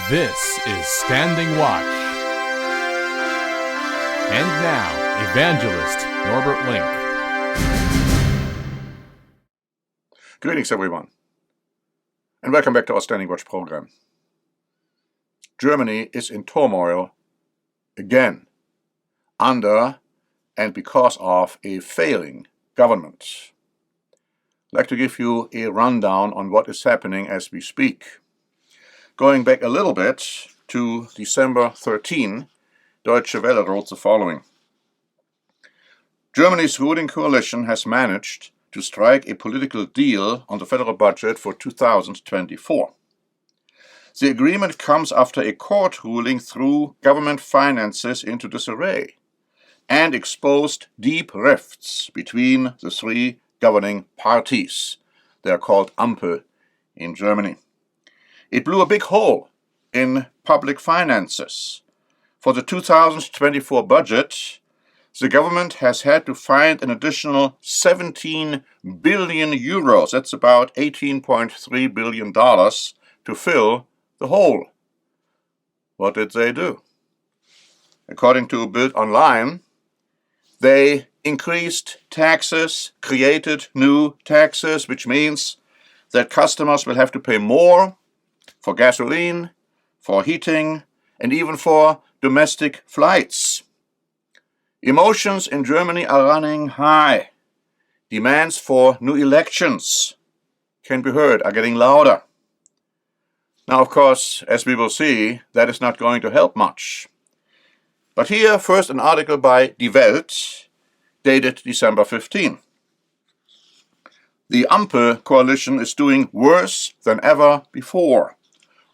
This is Standing Watch. And now, Evangelist Norbert Link. Greetings, everyone, and welcome back to our Standing Watch program. Germany is in turmoil again, under and because of a failing government. I'd like to give you a rundown on what is happening as we speak. Going back a little bit to December 13, Deutsche Welle wrote the following. Germany's ruling coalition has managed to strike a political deal on the federal budget for 2024. The agreement comes after a court ruling threw government finances into disarray and exposed deep rifts between the three governing parties. They are called Ampel in Germany. It blew a big hole in public finances. For the 2024 budget, the government has had to find an additional 17 billion euros, that's about $18.3 billion, to fill the hole. What did they do? According to Bild Online, they increased taxes, created new taxes, which means that customers will have to pay more for gasoline, for heating, and even for domestic flights. Emotions in Germany are running high. Demands for new elections can be heard, are getting louder. Now, of course, as we will see, that is not going to help much. But here, first an article by Die Welt, dated December 15. The Ampel coalition is doing worse than ever before.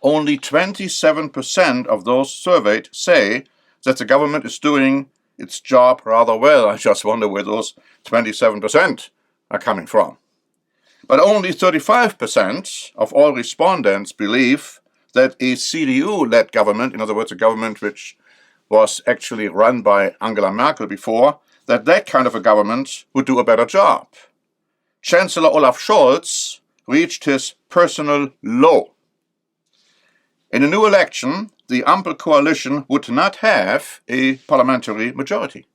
Only 27% of those surveyed say that the government is doing its job rather well. I just wonder where those 27% are coming from. But only 35% of all respondents believe that a CDU-led government, in other words, a government which was actually run by Angela Merkel before, that kind of a government would do a better job. Chancellor Olaf Scholz reached his personal low. In a new election, the Ampel coalition would not have a parliamentary majority.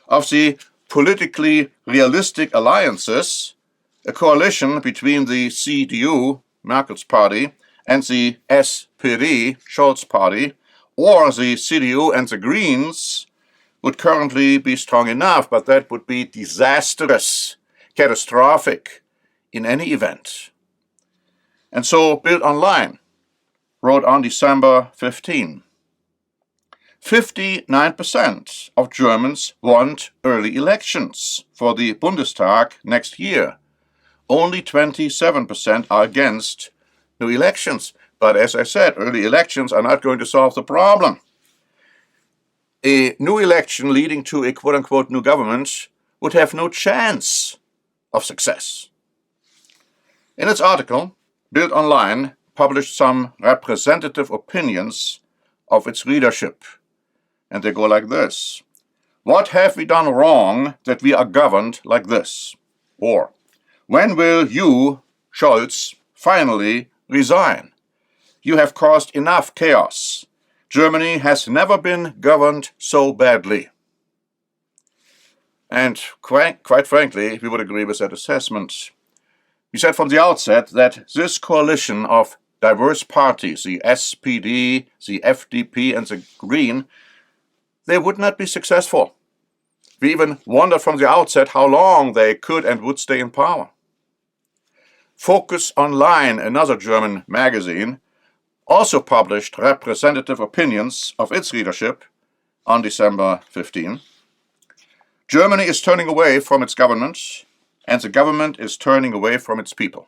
Of the politically realistic alliances, a coalition between the CDU, Merkel's party, and the SPD, Scholz's party, or the CDU and the Greens would currently be strong enough, but that would be disastrous, catastrophic in any event. And so Bild Online wrote on December 15, 59% of Germans want early elections for the Bundestag next year. Only 27% are against new elections. But as I said, early elections are not going to solve the problem. A new election leading to a quote-unquote new government would have no chance of success. In its article, Bild Online published some representative opinions of its readership. And they go like this. What have we done wrong that we are governed like this? Or, when will you, Scholz, finally resign? You have caused enough chaos. Germany has never been governed so badly. And quite frankly, we would agree with that assessment. We said from the outset that this coalition of diverse parties, the SPD, the FDP, and the Green, they would not be successful. We even wondered from the outset how long they could and would stay in power. Focus Online, another German magazine, also published representative opinions of its readership on December 15. Germany is turning away from its government, and the government is turning away from its people.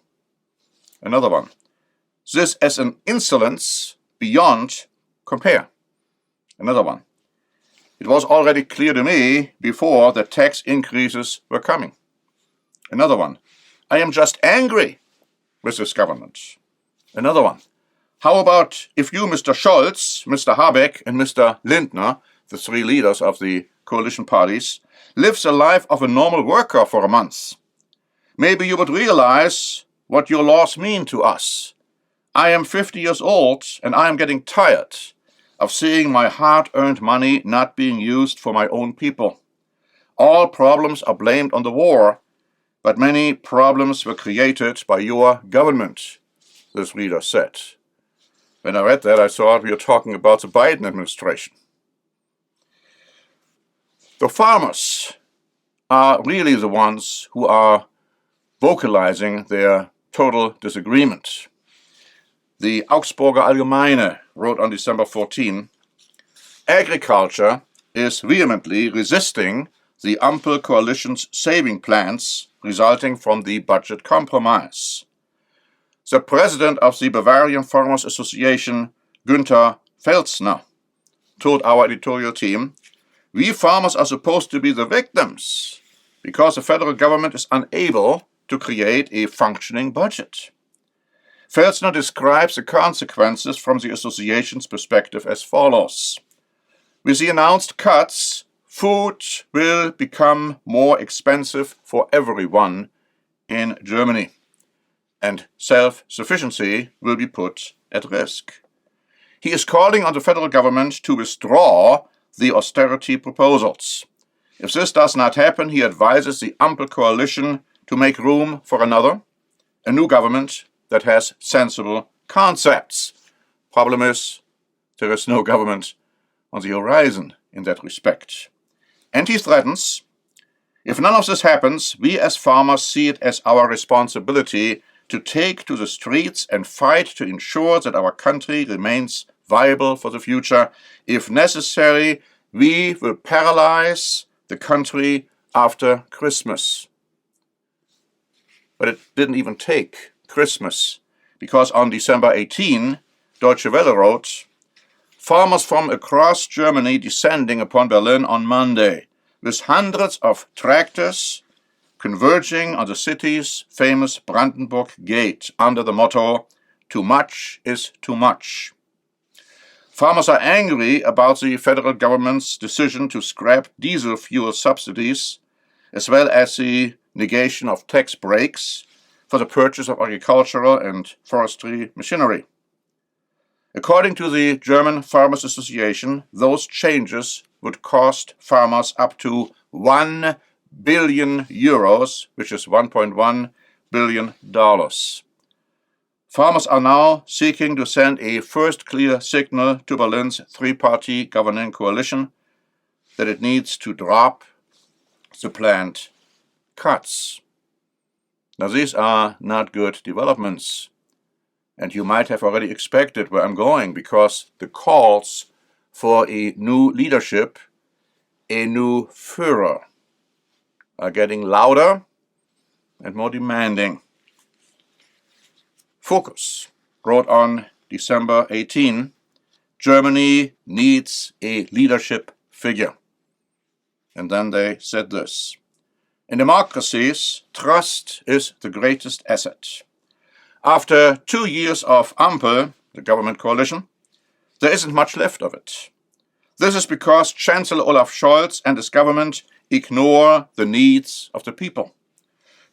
Another one. This as an insolence beyond compare. Another one. It was already clear to me before that tax increases were coming. Another one. I am just angry with this government. Another one. How about if you, Mr. Scholz, Mr. Habeck, and Mr. Lindner, the three leaders of the coalition parties, live the life of a normal worker for a month? Maybe you would realize what your laws mean to us. I am 50 years old and I am getting tired of seeing my hard-earned money not being used for my own people. All problems are blamed on the war, but many problems were created by your government, this reader said. When I read that, I thought we were talking about the Biden administration. The farmers are really the ones who are vocalizing their total disagreement. The Augsburger Allgemeine wrote on December 14, agriculture is vehemently resisting the Ampel coalition's saving plans resulting from the budget compromise. The president of the Bavarian Farmers Association, Günther Felsner, told our editorial team, we farmers are supposed to be the victims because the federal government is unable to create a functioning budget. Felsner describes the consequences from the association's perspective as follows. With the announced cuts, food will become more expensive for everyone in Germany, and self-sufficiency will be put at risk. He is calling on the federal government to withdraw the austerity proposals. If this does not happen, he advises the Ampel coalition to make room for a new government that has sensible concepts. Problem is, there is no government on the horizon in that respect. And he threatens, if none of this happens, we as farmers see it as our responsibility to take to the streets and fight to ensure that our country remains viable for the future. If necessary, we will paralyze the country after Christmas. But it didn't even take Christmas, because on December 18, Deutsche Welle wrote, farmers from across Germany descending upon Berlin on Monday, with hundreds of tractors converging on the city's famous Brandenburg Gate under the motto, too much is too much. Farmers are angry about the federal government's decision to scrap diesel fuel subsidies, as well as the negation of tax breaks for the purchase of agricultural and forestry machinery. According to the German Farmers Association, those changes would cost farmers up to 1 billion euros, which is $1.1 billion. Farmers are now seeking to send a first clear signal to Berlin's three-party governing coalition that it needs to drop the planned cuts. Now, these are not good developments, and you might have already expected where I'm going, because the calls for a new leadership, a new Führer, are getting louder and more demanding. Focus wrote on December 18, Germany needs a leadership figure. And then they said this, in democracies, trust is the greatest asset. After 2 years of Ampel, the government coalition, there isn't much left of it. This is because Chancellor Olaf Scholz and his government ignore the needs of the people.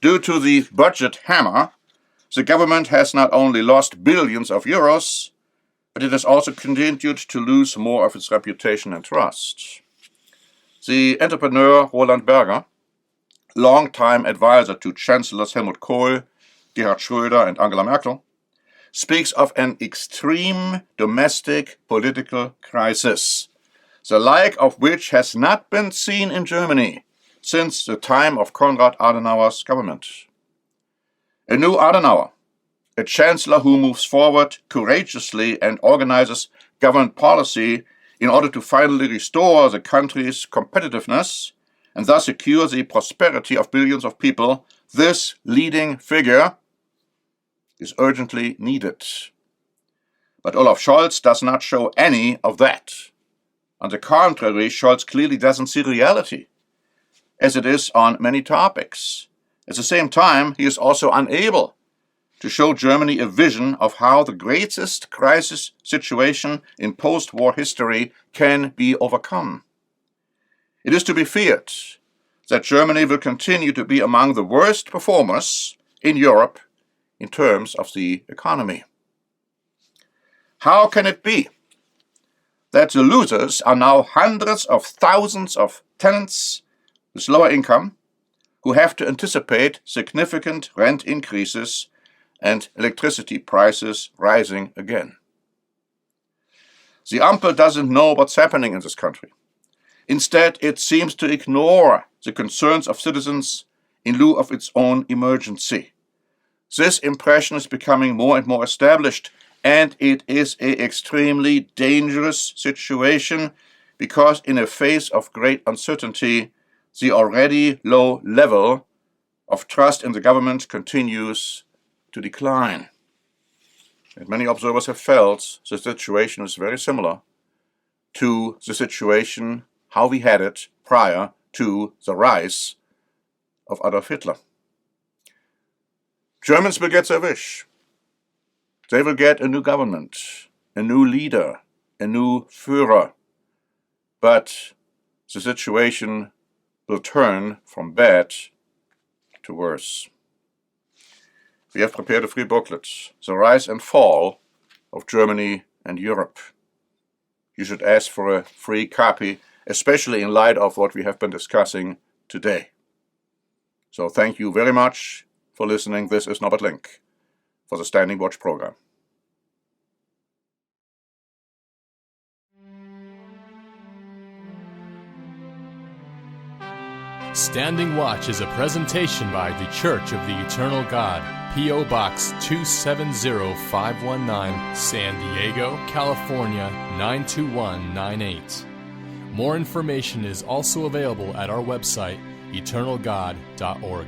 Due to the budget hammer, the government has not only lost billions of euros, but it has also continued to lose more of its reputation and trust. The entrepreneur Roland Berger, longtime advisor to Chancellors Helmut Kohl, Gerhard Schröder and Angela Merkel, speaks of an extreme domestic political crisis, the like of which has not been seen in Germany since the time of Konrad Adenauer's government. A new Adenauer, a chancellor who moves forward courageously and organizes government policy in order to finally restore the country's competitiveness and thus secure the prosperity of billions of people, this leading figure is urgently needed. But Olaf Scholz does not show any of that. On the contrary, Scholz clearly doesn't see reality, as it is on many topics. At the same time, he is also unable to show Germany a vision of how the greatest crisis situation in post-war history can be overcome. It is to be feared that Germany will continue to be among the worst performers in Europe in terms of the economy. How can it be that the losers are now hundreds of thousands of tenants with lower income who have to anticipate significant rent increases and electricity prices rising again? The Ampel doesn't know what's happening in this country. Instead, it seems to ignore the concerns of citizens in lieu of its own emergency. This impression is becoming more and more established, and it is an extremely dangerous situation because in a phase of great uncertainty, the already low level of trust in the government continues to decline. And many observers have felt the situation is very similar to the situation how we had it prior to the rise of Adolf Hitler. Germans will get their wish. They will get a new government, a new leader, a new Führer. But the situation will turn from bad to worse. We have prepared a free booklet, The Rise and Fall of Germany and Europe. You should ask for a free copy, especially in light of what we have been discussing today. So thank you very much for listening. This is Norbert Link for the Standing Watch program. Standing Watch is a presentation by The Church of the Eternal God, P.O. Box 270519, San Diego, California 92198. More information is also available at our website, eternalgod.org.